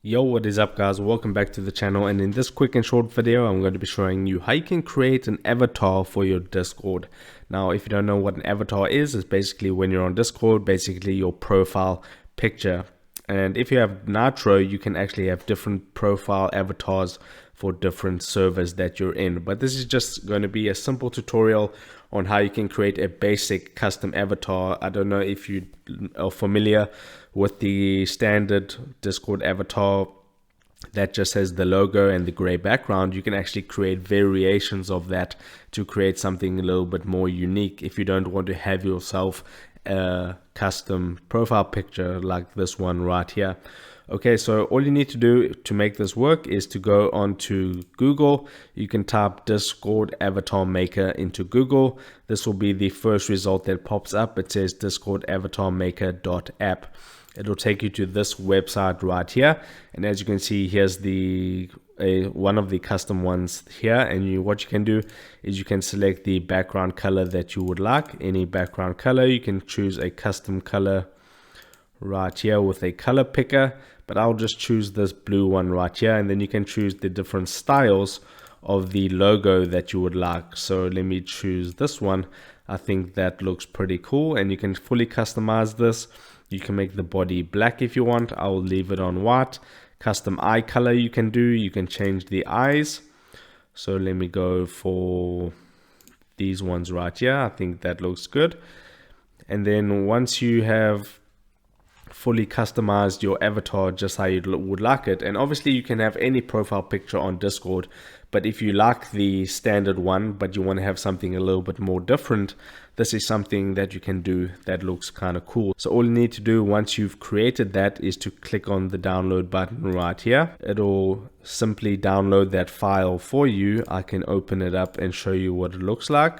Yo, what is up guys? Welcome back to the channel, and in this quick and short video I'm going to be showing you how you can create an avatar for your Discord. Now if you don't know what an avatar is, it's basically when you're on Discord, basically your profile picture. And if you have Nitro, you can actually have different profile avatars for different servers that you're in. But this is just going to be a simple tutorial on how you can create a basic custom avatar. I don't know if you are familiar with the standard Discord avatar that just has the logo and the gray background. You can actually create variations of that to create something a little bit more unique if you don't want to have yourself a custom profile picture like this one right here. Okay, so all you need to do to make this work is to go onto Google. You can type Discord Avatar Maker into Google. This will be the first result that pops up. It says Discord Avatar Maker.app. It'll take you to this website right here, and as you can see, here's the one of the custom ones here. And what you can do is you can select the background color that you would like, any background color. You can choose a custom color right here with a color picker, but I'll just choose this blue one right here, and then you can choose the different styles of the logo that you would like. So let me choose this one. I think that looks pretty cool, and you can fully customize this. You can make the body black if you want. I'll leave it on white. Custom eye color you can do. You can change the eyes. So let me go for these ones right here. I think that looks good. And then once you have fully customized your avatar just how you would like it, and obviously you can have any profile picture on Discord, but if you like the standard one but you want to have something a little bit more different, this is something that you can do that looks kind of cool. So all you need to do once you've created that is to click on the download button right here. It'll simply download that file for you. I can open it up and show you what it looks like.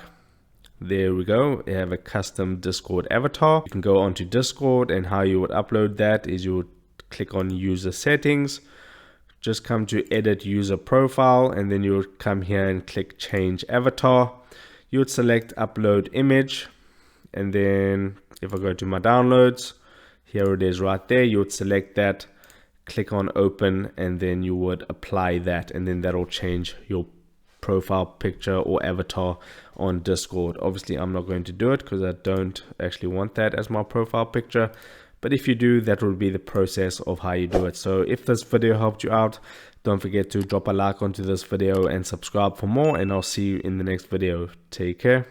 There we go. You have a custom Discord avatar. You can go onto Discord, and how you would upload that is you would click on user settings, just come to edit user profile, and then you would come here and click change avatar. You would select upload image, and then if I go to my downloads, here it is right there. You would select that, click on open, and then you would apply that, and then that'll change your profile picture or avatar on Discord. Obviously I'm not going to do it because I don't actually want that as my profile picture, but if you do, that will be the process of how you do it. So if this video helped you out, don't forget to drop a like onto this video and subscribe for more, and I'll see you in the next video. Take care.